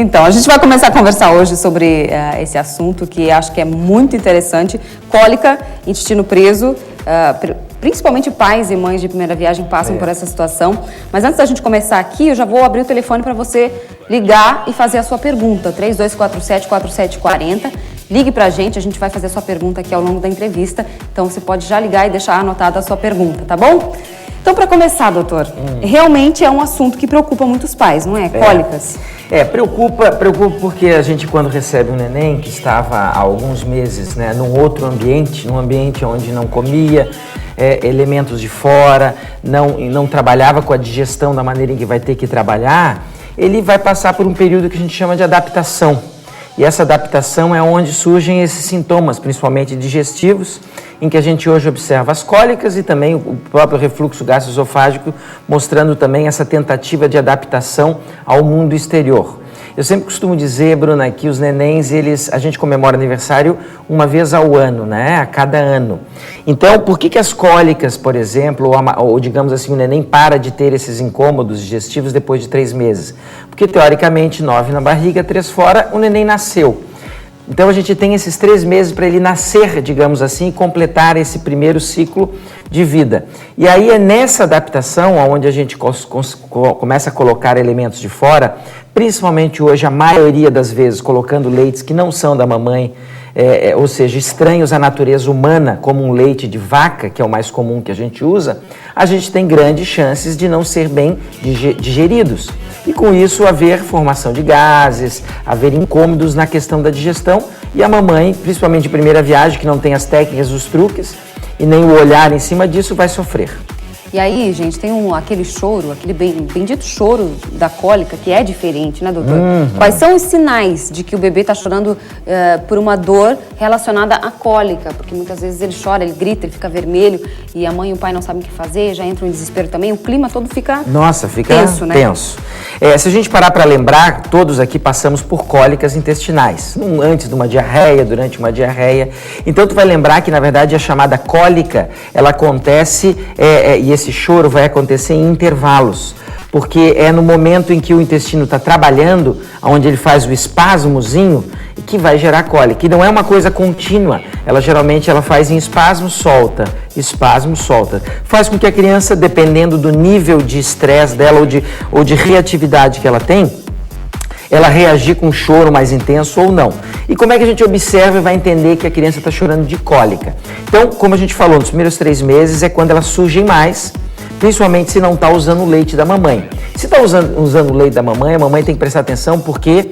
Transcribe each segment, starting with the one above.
Então, a gente vai começar a conversar hoje sobre esse assunto que acho que é muito interessante. Cólica, intestino preso, principalmente pais e mães de primeira viagem passam por essa situação. Mas antes da gente começar aqui, eu já vou abrir o telefone para você ligar e fazer a sua pergunta. 3247-4740. Ligue pra gente, a gente vai fazer a sua pergunta aqui ao longo da entrevista. Então, você pode já ligar e deixar anotada a sua pergunta, tá bom? Então, para começar, doutor, realmente é um assunto que preocupa muitos pais, não é? Cólicas. Preocupa porque a gente, quando recebe um neném que estava há alguns meses, né, num outro ambiente, num ambiente onde não comia, elementos de fora, não trabalhava com a digestão da maneira em que vai ter que trabalhar, ele vai passar por um período que a gente chama de adaptação. E essa adaptação é onde surgem esses sintomas, principalmente digestivos, em que a gente hoje observa as cólicas e também o próprio refluxo gastroesofágico, mostrando também essa tentativa de adaptação ao mundo exterior. Eu sempre costumo dizer, Bruna, que os nenéns, a gente comemora aniversário uma vez ao ano, né? A cada ano. Então, por que as cólicas, por exemplo, ou digamos assim, o neném para de ter esses incômodos digestivos depois de 3 meses? Porque, teoricamente, 9 na barriga, 3 fora, o neném nasceu. Então, a gente tem esses 3 meses para ele nascer, digamos assim, e completar esse primeiro ciclo de vida. E aí é nessa adaptação, onde a gente começa a colocar elementos de fora, principalmente hoje, a maioria das vezes, colocando leites que não são da mamãe, ou seja, estranhos à natureza humana, como um leite de vaca, que é o mais comum que a gente usa, a gente tem grandes chances de não ser bem digeridos. E com isso haver formação de gases, haver incômodos na questão da digestão, e a mamãe, principalmente de primeira viagem, que não tem as técnicas, os truques, e nem o olhar em cima disso, vai sofrer. E aí, gente, tem aquele choro, aquele bendito choro da cólica, que é diferente, né, doutor? Quais são os sinais de que o bebê está chorando por uma dor relacionada à cólica? Porque muitas vezes ele chora, ele grita, ele fica vermelho, e a mãe e o pai não sabem o que fazer, já entram em desespero também, o clima todo fica tenso, né? Tenso. Se a gente parar para lembrar, todos aqui passamos por cólicas intestinais, antes de uma diarreia, durante uma diarreia. Então, tu vai lembrar que, na verdade, a chamada cólica, ela acontece, e esse choro vai acontecer em intervalos, porque é no momento em que o intestino está trabalhando, onde ele faz o espasmozinho, que vai gerar cólica. E não é uma coisa contínua, geralmente ela faz em espasmo, solta, faz com que a criança, dependendo do nível de estresse dela ou de reatividade que ela tem, ela reagir com um choro mais intenso ou não. E como é que a gente observa e vai entender que a criança está chorando de cólica? Então, como a gente falou, nos primeiros 3 meses é quando elas surgem mais, principalmente se não está usando o leite da mamãe. Se está usando o leite da mamãe, a mamãe tem que prestar atenção porque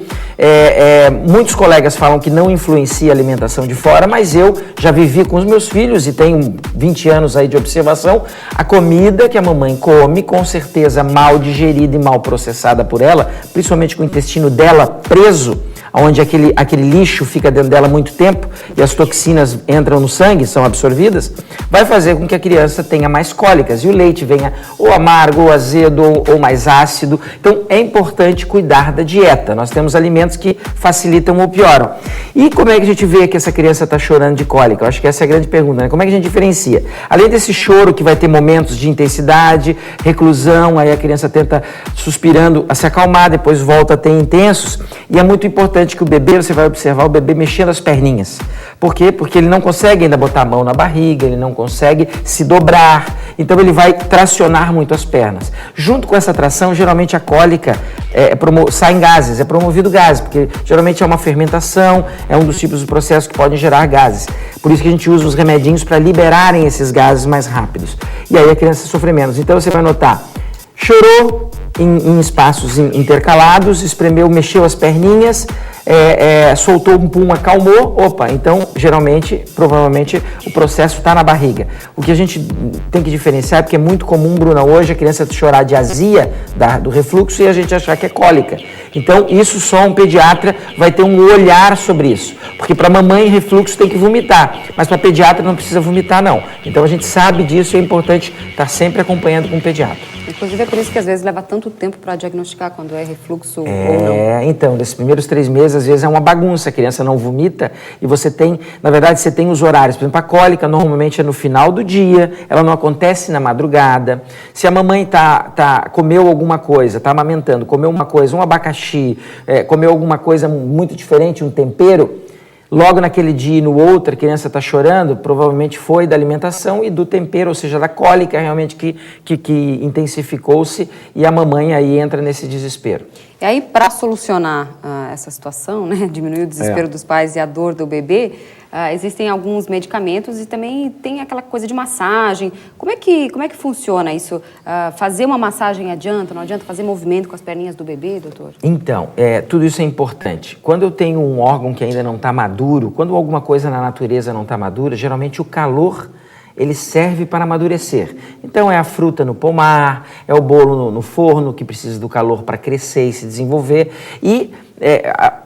muitos colegas falam que não influencia a alimentação de fora, mas eu já vivi com os meus filhos e tenho 20 anos aí de observação, a comida que a mamãe come, com certeza mal digerida e mal processada por ela, principalmente com o intestino dela preso, onde aquele lixo fica dentro dela muito tempo e as toxinas entram no sangue, são absorvidas, vai fazer com que a criança tenha mais cólicas e o leite venha ou amargo, ou azedo, ou mais ácido. Então, é importante cuidar da dieta. Nós temos alimentos que facilitam ou pioram. E como é que a gente vê que essa criança está chorando de cólica? Eu acho que essa é a grande pergunta, né? Como é que a gente diferencia? Além desse choro que vai ter momentos de intensidade, reclusão, aí a criança tenta suspirando a se acalmar, depois volta a ter intensos, e é muito importante que o bebê, você vai observar o bebê mexendo as perninhas. Por quê? Porque ele não consegue ainda botar a mão na barriga, ele não consegue se dobrar, então ele vai tracionar muito as pernas. Junto com essa tração, geralmente a cólica saem gases, é promovido gases, porque geralmente é uma fermentação, é um dos tipos de processos que podem gerar gases. Por isso que a gente usa os remedinhos para liberarem esses gases mais rápidos. E aí a criança sofre menos. Então você vai notar, chorou em espaços intercalados, espremeu, mexeu as perninhas, soltou um pum, acalmou, então geralmente, provavelmente o processo está na barriga. O que a gente tem que diferenciar, porque é muito comum, Bruna, hoje a criança chorar de azia do refluxo e a gente achar que é cólica. Então isso só um pediatra vai ter um olhar sobre isso, porque para mamãe refluxo tem que vomitar, mas para pediatra não precisa vomitar não. Então a gente sabe disso e é importante estar sempre acompanhando com o pediatra. Inclusive é por isso que às vezes leva tanto tempo para diagnosticar quando é refluxo ou não. Então, nesses primeiros 3 meses, às vezes é uma bagunça, a criança não vomita e você tem, na verdade, você tem os horários. Por exemplo, a cólica normalmente é no final do dia, ela não acontece na madrugada. Se a mamãe comeu alguma coisa, está amamentando, comeu uma coisa, um abacaxi, comeu alguma coisa muito diferente, um tempero, logo naquele dia e no outro a criança está chorando, provavelmente foi da alimentação e do tempero, ou seja, da cólica realmente que intensificou-se e a mamãe aí entra nesse desespero. E aí, para solucionar essa situação, né, diminuir o desespero dos pais e a dor do bebê, existem alguns medicamentos e também tem aquela coisa de massagem. Como é que funciona isso? Fazer uma massagem adianta? Não adianta fazer movimento com as perninhas do bebê, doutor? Então, tudo isso é importante. Quando eu tenho um órgão que ainda não está maduro, quando alguma coisa na natureza não está madura, geralmente o calor ele serve para amadurecer. Então é a fruta no pomar, é o bolo no forno que precisa do calor para crescer e se desenvolver. E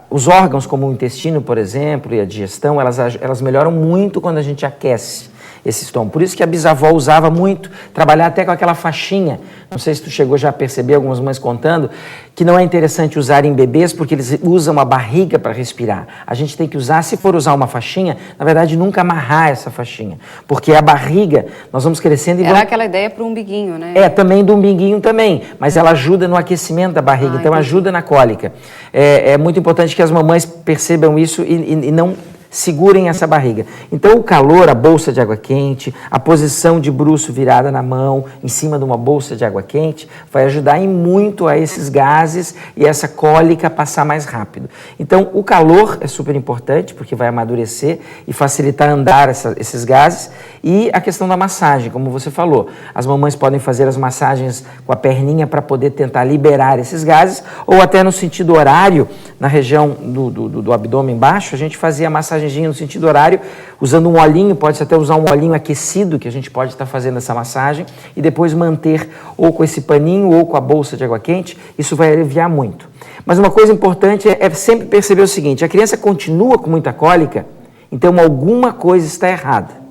os órgãos como o intestino, por exemplo, e a digestão, elas melhoram muito quando a gente aquece esse estômago. Por isso que a bisavó usava muito, trabalhar até com aquela faixinha. Não sei se tu chegou já a perceber, algumas mães contando, que não é interessante usar em bebês porque eles usam a barriga para respirar. A gente tem que usar, se for usar uma faixinha, na verdade nunca amarrar essa faixinha, porque a barriga, nós vamos crescendo e Era aquela ideia para o umbiguinho, né? Também do umbiguinho também, mas ela ajuda no aquecimento da barriga, então ajuda na cólica. É muito importante que as mamães percebam isso e não segurem essa barriga. Então, o calor, a bolsa de água quente, a posição de bruço virada na mão, em cima de uma bolsa de água quente, vai ajudar em muito a esses gases e essa cólica passar mais rápido. Então, o calor é super importante, porque vai amadurecer e facilitar andar esses gases. E a questão da massagem, como você falou. As mamães podem fazer as massagens com a perninha para poder tentar liberar esses gases, ou até no sentido horário, na região do abdômen baixo, a gente fazia a massagem no sentido horário, usando um olhinho, pode-se até usar um olhinho aquecido, que a gente pode estar fazendo essa massagem, e depois manter ou com esse paninho ou com a bolsa de água quente, isso vai aliviar muito. Mas uma coisa importante é sempre perceber o seguinte, a criança continua com muita cólica, então alguma coisa está errada.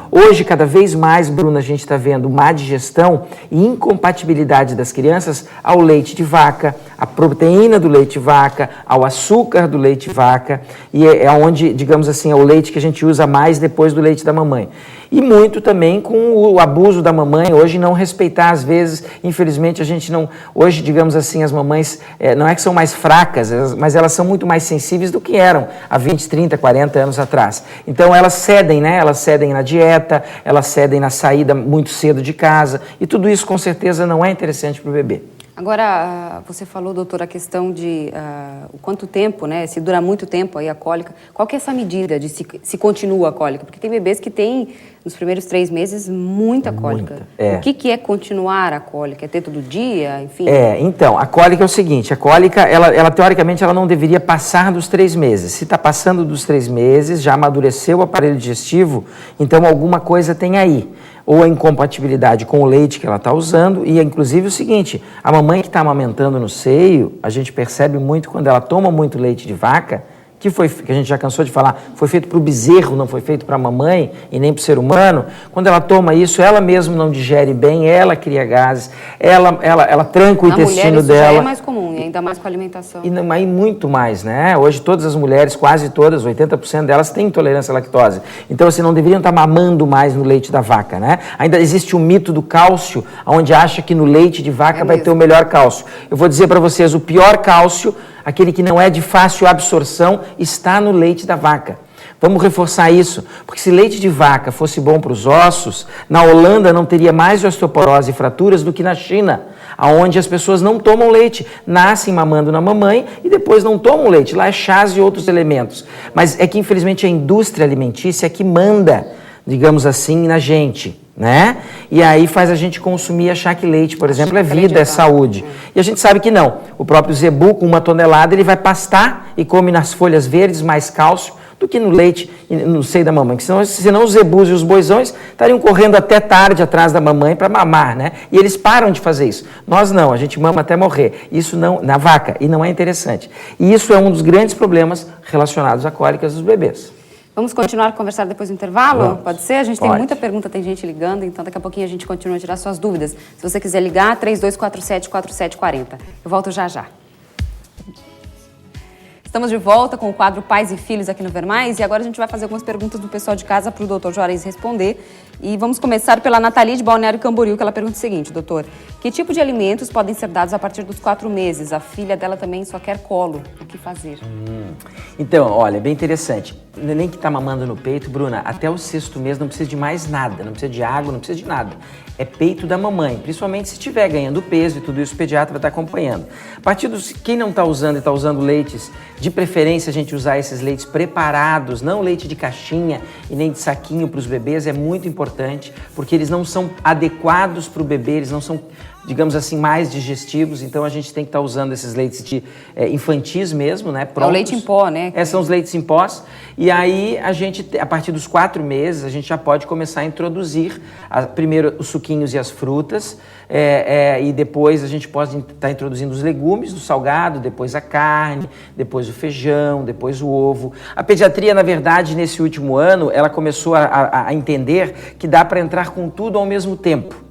Hoje, cada vez mais, Bruna, a gente está vendo má digestão e incompatibilidade das crianças ao leite de vaca, à proteína do leite de vaca, ao açúcar do leite de vaca, e é onde, digamos assim, é o leite que a gente usa mais depois do leite da mamãe. E muito também com o abuso da mamãe, hoje não respeitar, às vezes, infelizmente a gente não, hoje, digamos assim, as mamães, não é que são mais fracas, mas elas são muito mais sensíveis do que eram há 20, 30, 40 anos atrás. Então elas cedem, né? Elas cedem na dieta, elas cedem na saída muito cedo de casa, e tudo isso com certeza não é interessante para o bebê. Agora, você falou, doutor, a questão de o quanto tempo, né? Se dura muito tempo aí a cólica. Qual que é essa medida de se continua a cólica? Porque tem bebês que têm, nos primeiros 3 meses, muita cólica. O que é continuar a cólica? É ter todo dia, enfim? Então, a cólica é o seguinte, a cólica, ela teoricamente, ela não deveria passar dos 3 meses. Se está passando dos 3 meses, já amadureceu o aparelho digestivo, então alguma coisa tem aí. Ou a incompatibilidade com o leite que ela está usando, e inclusive o seguinte, a mamãe que está amamentando no seio, a gente percebe muito quando ela toma muito leite de vaca, que a gente já cansou de falar, foi feito para o bezerro, não foi feito para a mamãe e nem para o ser humano. Quando ela toma isso, ela mesma não digere bem, ela cria gases, ela tranca o intestino dela. Já é mais comum, e ainda mais com a alimentação. E muito mais, né? Hoje todas as mulheres, quase todas, 80% delas têm intolerância à lactose. Então, assim, não deveriam estar mamando mais no leite da vaca, né? Ainda existe o mito do cálcio, onde acha que no leite de vaca vai ter o melhor cálcio. Eu vou dizer para vocês, o pior cálcio, aquele que não é de fácil absorção, está no leite da vaca. Vamos reforçar isso, porque se leite de vaca fosse bom para os ossos, na Holanda não teria mais osteoporose e fraturas do que na China, onde as pessoas não tomam leite, nascem mamando na mamãe e depois não tomam leite. Lá é chás e outros elementos. Mas é que, infelizmente, a indústria alimentícia é que manda, digamos assim, na gente, né? E aí faz a gente consumir e achar que leite, por exemplo, é vida, é saúde. E a gente sabe que não. O próprio zebu, com 1 tonelada, ele vai pastar e come nas folhas verdes mais cálcio do que no leite no seio da mamãe. Senão os zebus e os boizões estariam correndo até tarde atrás da mamãe para mamar, né? E eles param de fazer isso. Nós não, a gente mama até morrer. Isso não, na vaca, e não é interessante. E isso é um dos grandes problemas relacionados a cólicas dos bebês. Vamos continuar a conversar depois do intervalo? Vamos. Pode ser? A gente Pode. tem muita pergunta, tem gente ligando, então daqui a pouquinho a gente continua a tirar suas dúvidas. Se você quiser ligar, 3247-4740. Eu volto já já. Estamos de volta com o quadro Pais e Filhos aqui no Ver Mais e agora a gente vai fazer algumas perguntas do pessoal de casa para o Dr. Juarez responder. E vamos começar pela Nathalie de Balneário Camboriú, que ela pergunta o seguinte: doutor, que tipo de alimentos podem ser dados a partir dos 4 meses? A filha dela também só quer colo. O que fazer? Então, olha, bem interessante. O neném que está mamando no peito, Bruna, até o 6º mês não precisa de mais nada, não precisa de água, não precisa de nada. É peito da mamãe, principalmente se estiver ganhando peso e tudo isso, o pediatra vai estar acompanhando. A partir dos... Quem não está usando e está usando leites, de preferência a gente usar esses leites preparados, não leite de caixinha e nem de saquinho para os bebês, é muito importante, porque eles não são adequados para o bebê, eles não são, digamos assim, mais digestivos, então a gente tem que estar usando esses leites de infantis mesmo, né? Prontos. É o leite em pó, né? São os leites em pós. E aí a gente, a partir dos 4 meses, a gente já pode começar a introduzir primeiro os suquinhos e as frutas, e depois a gente pode estar introduzindo os legumes do salgado, depois a carne, depois o feijão, depois o ovo. A pediatria, na verdade, nesse último ano, ela começou a entender que dá para entrar com tudo ao mesmo tempo.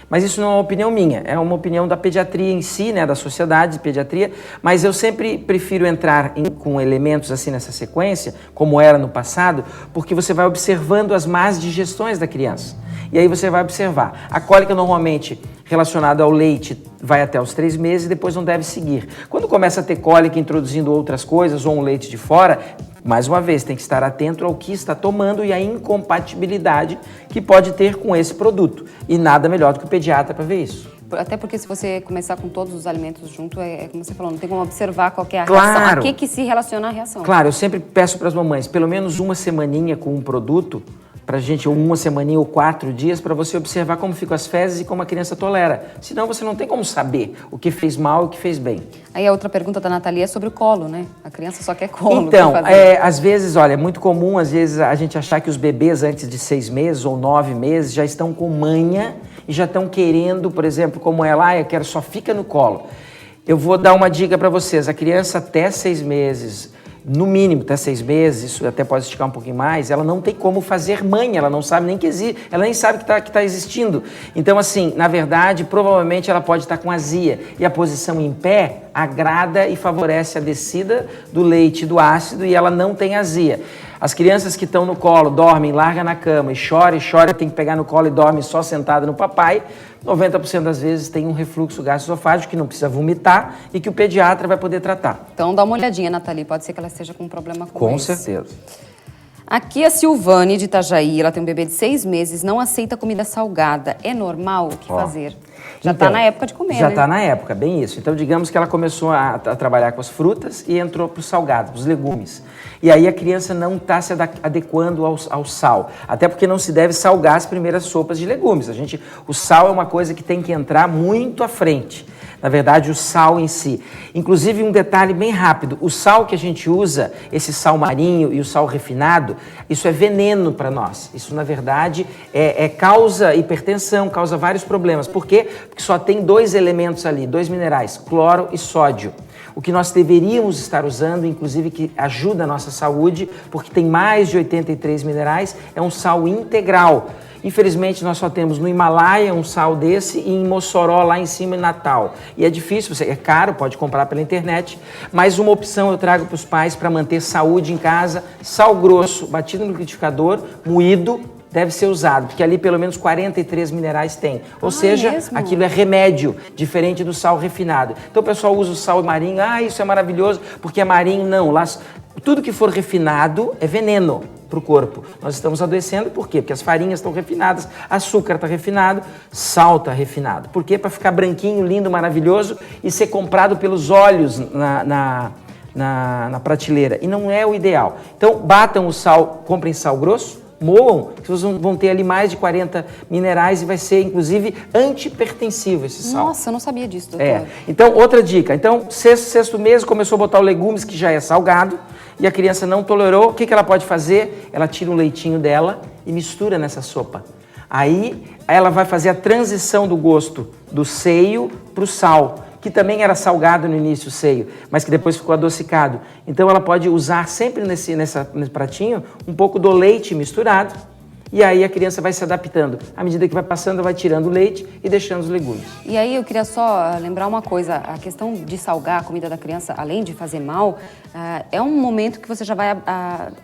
Mas isso não é uma opinião minha, é uma opinião da pediatria em si, né, da sociedade de pediatria, mas eu sempre prefiro entrar com elementos assim nessa sequência, como era no passado, porque você vai observando as más digestões da criança. E aí você vai observar. A cólica normalmente relacionada ao leite vai até os 3 meses e depois não deve seguir. Quando começa a ter cólica introduzindo outras coisas ou um leite de fora, mais uma vez, tem que estar atento ao que está tomando e à incompatibilidade que pode ter com esse produto. E nada melhor do que o pediatra para ver isso. Até porque se você começar com todos os alimentos junto, como você falou, não tem como observar qual que é a Claro. reação. A que se relaciona a reação? Claro, eu sempre peço para as mamães, pelo menos uma semaninha com um produto, pra gente, ou uma semaninha ou 4 dias, para você observar como ficam as fezes e como a criança tolera. Senão você não tem como saber o que fez mal e o que fez bem. Aí a outra pergunta da Nathalie é sobre o colo, né? A criança só quer colo. Então, o que fazer? às vezes, olha, é muito comum, às vezes, a gente achar que os bebês antes de 6 meses ou 9 meses já estão com manha e já estão querendo, por exemplo, como ela, eu quero só fica no colo. Eu vou dar uma dica para vocês. A criança até 6 meses, no mínimo até 6 meses, isso até pode esticar um pouquinho mais, ela não tem como fazer manha, ela não sabe nem que existe, ela nem sabe que tá existindo. Então, assim, na verdade, provavelmente ela pode estar com azia. E a posição em pé agrada e favorece a descida do leite e do ácido e ela não tem azia. As crianças que estão no colo, dormem, larga na cama e chora, tem que pegar no colo e dorme só sentada no papai, 90% das vezes tem um refluxo gastroesofágico que não precisa vomitar e que o pediatra vai poder tratar. Então dá uma olhadinha, Nathalie, pode ser que ela esteja com um problema com isso. Com certeza. Aqui a Silvane de Itajaí, ela tem um bebê de 6 meses, não aceita comida salgada. É normal? O que fazer? Já está na época de comer, Já né? está na época, bem isso. Então, digamos que ela começou a trabalhar com as frutas e entrou para os salgados, para os legumes. E aí a criança não está se adequando ao sal. Até porque não se deve salgar as primeiras sopas de legumes. O sal é uma coisa que tem que entrar muito à frente. Na verdade, o sal em si. Inclusive, um detalhe bem rápido. O sal que a gente usa, esse sal marinho e o sal refinado, isso é veneno para nós. Isso, na verdade, causa hipertensão, causa vários problemas. Por quê? Porque só tem 2 elementos ali, 2 minerais, cloro e sódio. O que nós deveríamos estar usando, inclusive que ajuda a nossa saúde, porque tem mais de 83 minerais, é um sal integral. Infelizmente, nós só temos no Himalaia um sal desse e em Mossoró, lá em cima, em Natal. E é difícil, é caro, pode comprar pela internet, mas uma opção eu trago para os pais para manter saúde em casa, sal grosso, batido no liquidificador, moído, deve ser usado, porque ali pelo menos 43 minerais tem. Ou seja, mesmo? aquilo é remédio, diferente do sal refinado. Então o pessoal usa o sal marinho, isso é maravilhoso, porque é marinho. Não, lá, tudo que for refinado é veneno para o corpo. Nós estamos adoecendo, por quê? Porque as farinhas estão refinadas, açúcar está refinado, sal está refinado. Por quê? Para ficar branquinho, lindo, maravilhoso e ser comprado pelos olhos na prateleira. E não é o ideal. Então, batam o sal, comprem sal grosso, moam, vocês vão ter ali mais de 40 minerais e vai ser, inclusive, antihipertensivo esse sal. Nossa, eu não sabia disso, doutor. Então, outra dica. Então, sexto mês, começou a botar o legumes, que já é salgado, e a criança não tolerou. O que ela pode fazer? Ela tira um leitinho dela e mistura nessa sopa. Aí, ela vai fazer a transição do gosto do seio para o sal. que também era salgado no início, o seio, mas que depois ficou adocicado. Então ela pode usar sempre nesse pratinho um pouco do leite misturado, e aí a criança vai se adaptando. À medida que vai passando, ela vai tirando o leite e deixando os legumes. E aí eu queria só lembrar uma coisa, a questão de salgar a comida da criança, além de fazer mal, é um momento que você já vai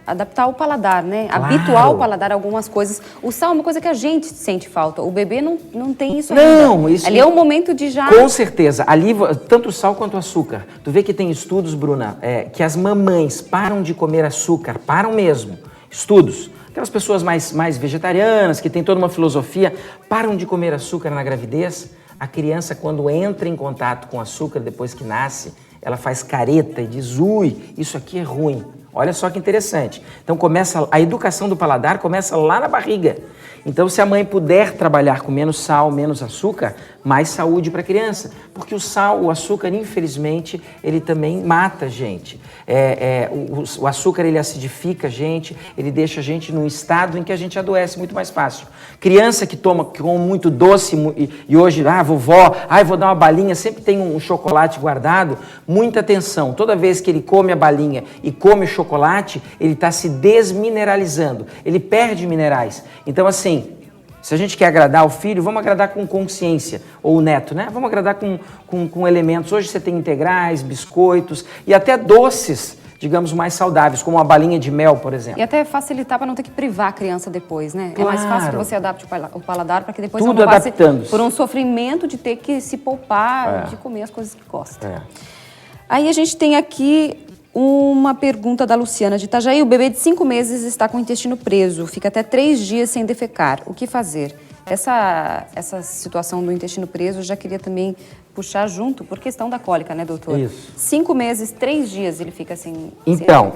adaptar o paladar, né? Claro. Habituar o paladar a algumas coisas. O sal é uma coisa que a gente sente falta, o bebê não tem isso ainda. Não, isso... Ali é um momento de já... Com certeza, ali tanto o sal quanto o açúcar. Tu vê que tem estudos, Bruna, que as mamães param de comer açúcar, param mesmo, estudos. Aquelas pessoas mais vegetarianas, que têm toda uma filosofia, param de comer açúcar na gravidez. A criança, quando entra em contato com açúcar depois que nasce, ela faz careta e diz, ui, isso aqui é ruim. Olha só que interessante. Então a educação do paladar começa lá na barriga. Então se a mãe puder trabalhar com menos sal, menos açúcar, mais saúde para a criança. Porque o sal, o açúcar, infelizmente, ele também mata a gente. O açúcar, ele acidifica a gente, ele deixa a gente num estado em que a gente adoece muito mais fácil. Criança que come muito doce e hoje, vovó, vou dar uma balinha, sempre tem um chocolate guardado, muita atenção. Toda vez que ele come a balinha e come o chocolate, ele está se desmineralizando, ele perde minerais. Então, assim, se a gente quer agradar o filho, vamos agradar com consciência, ou o neto, né? Vamos agradar com elementos. Hoje você tem integrais, biscoitos e até doces, digamos, mais saudáveis, como uma balinha de mel, por exemplo. E até facilitar para não ter que privar a criança depois, né? Claro. É mais fácil que você adapte o paladar para que depois tudo ela não passe adaptando-se por um sofrimento de ter que se poupar de comer as coisas que gosta. Aí a gente tem aqui uma pergunta da Luciana de Itajaí. O bebê de 5 meses está com o intestino preso, fica até 3 dias sem defecar. O que fazer? Essa situação do intestino preso eu já queria também puxar junto por questão da cólica, né, doutor? Isso. 5 meses, 3 dias ele fica assim. Então,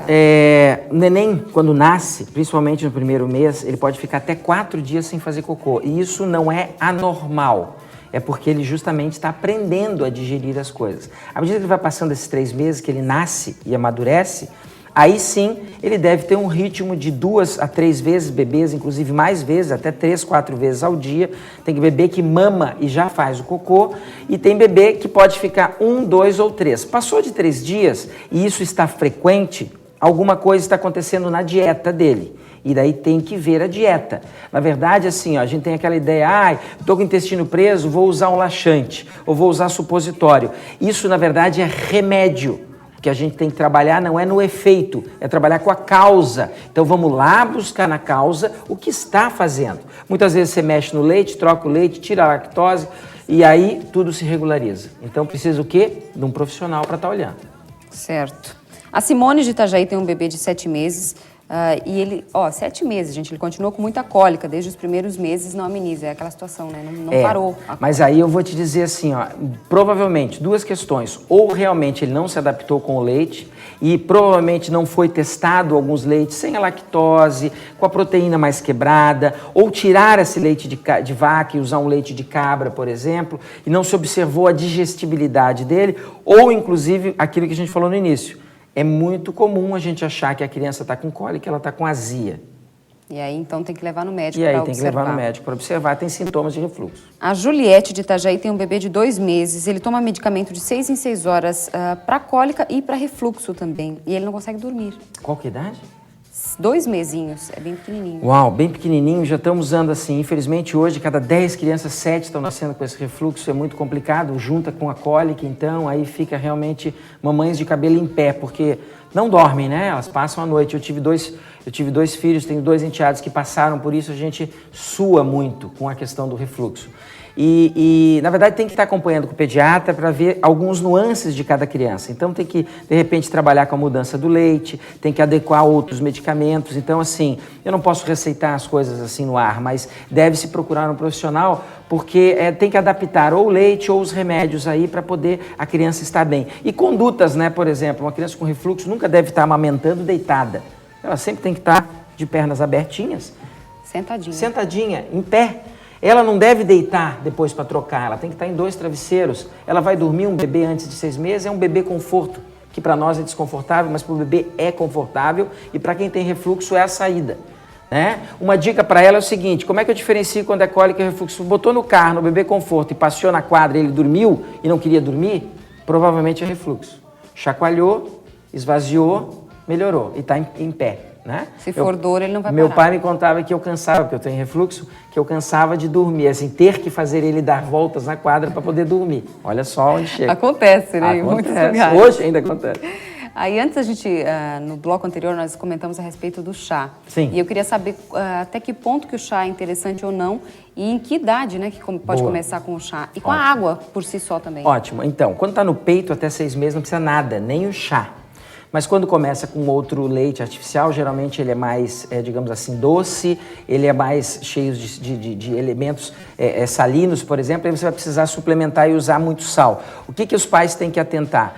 o neném, quando nasce, principalmente no primeiro mês, ele pode ficar até 4 dias sem fazer cocô. E isso não é anormal. É porque ele justamente está aprendendo a digerir as coisas. À medida que ele vai passando esses 3 meses, que ele nasce e amadurece, aí sim ele deve ter um ritmo de 2 a 3 vezes bebês, inclusive mais vezes, até 3, 4 vezes ao dia. Tem bebê que mama e já faz o cocô, e tem bebê que pode ficar 1, 2 ou 3. Passou de 3 dias e isso está frequente, alguma coisa está acontecendo na dieta dele. E daí tem que ver a dieta. Na verdade, assim, a gente tem aquela ideia, estou com o intestino preso, vou usar um laxante, ou vou usar supositório. Isso, na verdade, é remédio. O que a gente tem que trabalhar não é no efeito, é trabalhar com a causa. Então vamos lá buscar na causa o que está fazendo. Muitas vezes você mexe no leite, troca o leite, tira a lactose, e aí tudo se regulariza. Então precisa o quê? De um profissional para estar olhando. Certo. A Simone de Itajaí tem um bebê de 7 meses. E ele, 7 meses, gente, ele continuou com muita cólica, desde os primeiros meses não ameniza, é aquela situação, né, não parou. Mas aí eu vou te dizer assim, provavelmente 2 questões, ou realmente ele não se adaptou com o leite e provavelmente não foi testado alguns leites sem a lactose, com a proteína mais quebrada, ou tirar esse leite de vaca e usar um leite de cabra, por exemplo, e não se observou a digestibilidade dele, ou inclusive aquilo que a gente falou no início. É muito comum a gente achar que a criança está com cólica e ela está com azia. E aí, então, tem que levar no médico para observar. Tem que levar no médico para observar, tem sintomas de refluxo. A Juliette de Itajaí tem um bebê de 2 meses, ele toma medicamento de 6 em 6 horas para cólica e para refluxo também, e ele não consegue dormir. Qual que é a idade? 2 mesinhos, é bem pequenininho. Uau, bem pequenininho, já estamos usando assim, infelizmente hoje, cada 10 crianças, 7 estão nascendo com esse refluxo, é muito complicado, junta com a cólica, então aí fica realmente mamães de cabelo em pé, porque não dormem, né? Elas passam a noite. Eu tive dois filhos, tenho 2 enteados que passaram por isso, a gente sua muito com a questão do refluxo. E na verdade, tem que estar acompanhando com o pediatra para ver alguns nuances de cada criança. Então, tem que, de repente, trabalhar com a mudança do leite, tem que adequar outros medicamentos. Então, assim, eu não posso receitar as coisas assim no ar, mas deve-se procurar um profissional, porque tem que adaptar ou o leite ou os remédios aí para poder a criança estar bem. E condutas, né? Por exemplo, uma criança com refluxo nunca deve estar amamentando deitada. Ela sempre tem que estar de pernas abertinhas. Sentadinha. Sentadinha, em pé. Ela não deve deitar depois para trocar, ela tem que estar em 2 travesseiros. Ela vai dormir, um bebê antes de 6 meses é um bebê conforto, que para nós é desconfortável, mas para o bebê é confortável e para quem tem refluxo é a saída. né? Uma dica para ela é o seguinte, como é que eu diferencio quando é cólica e refluxo? Botou no carro, no bebê conforto e passeou na quadra e ele dormiu e não queria dormir, provavelmente é refluxo. Chacoalhou, esvaziou, melhorou e está em pé, né? Se for dor, ele não vai Meu parar. pai me contava que eu cansava, porque eu tenho refluxo, que eu cansava de dormir, assim, ter que fazer ele dar voltas na quadra para poder dormir. Olha só onde chega. Acontece, né? Em muitos lugares. Hoje ainda acontece. Aí antes a gente, no bloco anterior, nós comentamos a respeito do chá. Sim. E eu queria saber até que ponto que o chá é interessante ou não e em que idade, né, que pode começar com o chá. E com a água por si só também. Ótimo. Então, quando está no peito até 6 meses não precisa nada, nem o chá. Mas quando começa com outro leite artificial, geralmente ele é mais, digamos assim, doce, ele é mais cheio de elementos salinos, por exemplo, aí você vai precisar suplementar e usar muito sal. O que os pais têm que atentar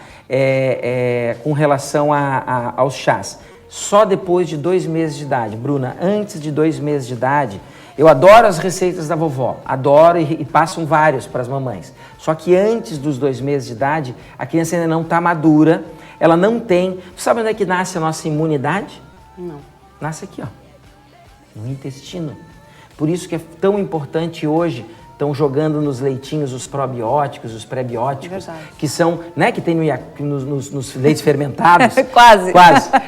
com relação aos chás? Só depois de 2 meses de idade. Bruna, antes de 2 meses de idade, eu adoro as receitas da vovó, adoro e passam vários para as mamães. Só que antes dos 2 meses de idade, a criança ainda não está madura, ela não tem... Sabe onde é que nasce a nossa imunidade? Não. Nasce aqui, ó, no intestino. Por isso que é tão importante hoje, estão jogando nos leitinhos os probióticos, os prebióticos, que são, né, que tem nos leites fermentados. Quase.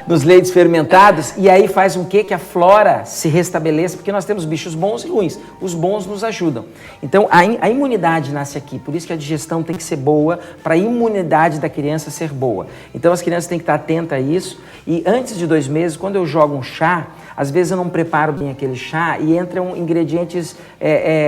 Nos leites fermentados, e aí faz com que a flora se restabeleça, porque nós temos bichos bons e ruins. Os bons nos ajudam. Então, a imunidade nasce aqui, por isso que a digestão tem que ser boa, para a imunidade da criança ser boa. Então, as crianças têm que estar atentas a isso, e antes de 2 meses, quando eu jogo um chá, às vezes eu não preparo bem aquele chá e entram ingredientes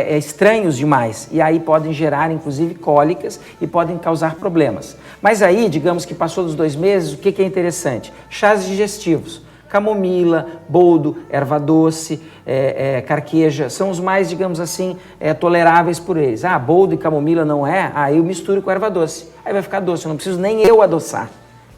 estranhos demais. E aí podem gerar, inclusive, cólicas e podem causar problemas. Mas aí, digamos que passou dos 2 meses, o que é interessante? Chás digestivos. Camomila, boldo, erva doce, carqueja, são os mais, digamos assim, toleráveis por eles. Ah, boldo e camomila não é? Aí eu misturo com erva doce. Aí vai ficar doce, eu não preciso nem eu adoçar.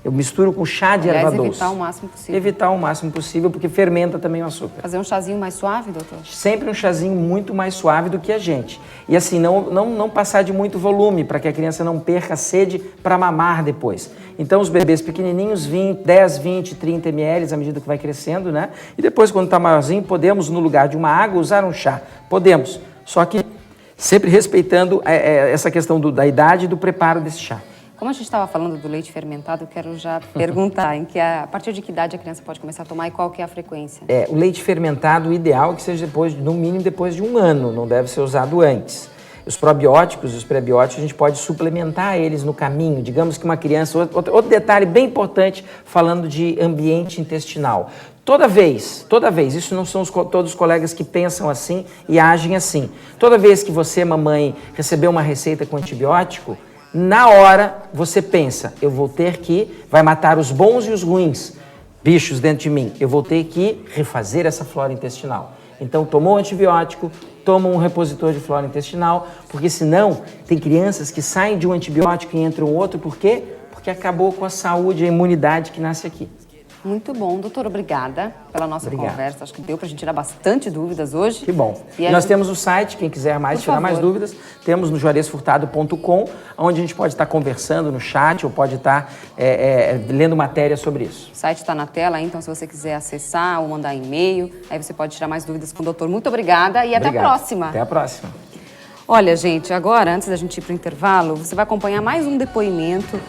Eu misturo com chá de erva doce. Evitar o máximo possível. Evitar o máximo possível, porque fermenta também o açúcar. Fazer um chazinho mais suave, doutor? Sempre um chazinho muito mais suave do que a gente. E assim, não passar de muito volume, para que a criança não perca a sede para mamar depois. Então, os bebês pequenininhos, 10, 20, 30 ml, à medida que vai crescendo, né? E depois, quando está maiorzinho, podemos, no lugar de uma água, usar um chá. Podemos. Só que sempre respeitando essa questão da idade e do preparo desse chá. Como a gente estava falando do leite fermentado, eu quero já perguntar a partir de que idade a criança pode começar a tomar e qual que é a frequência? O leite fermentado, o ideal é que seja no mínimo depois de 1 ano, não deve ser usado antes. Os probióticos e os prebióticos, a gente pode suplementar eles no caminho. Digamos que uma criança... Outro detalhe bem importante, falando de ambiente intestinal. Toda vez, isso não são todos os colegas que pensam assim e agem assim. Toda vez que você, mamãe, receber uma receita com antibiótico, na hora você pensa, eu vou ter que, vai matar os bons e os ruins, bichos dentro de mim, eu vou ter que refazer essa flora intestinal. Então, tomou um antibiótico, toma um repositor de flora intestinal, porque senão tem crianças que saem de um antibiótico e entram outro, por quê? Porque acabou com a saúde e a imunidade que nasce aqui. Muito bom, doutor, obrigada pela nossa conversa. Acho que deu pra gente tirar bastante dúvidas hoje. Que bom. E nós temos o site, quem quiser tirar mais dúvidas, temos no juarezfurtado.com, onde a gente pode estar conversando no chat ou pode estar lendo matéria sobre isso. O site está na tela, então se você quiser acessar ou mandar e-mail, aí você pode tirar mais dúvidas com o doutor. Muito obrigada e até a próxima. Até a próxima. Olha, gente, agora, antes da gente ir para o intervalo, você vai acompanhar mais um depoimento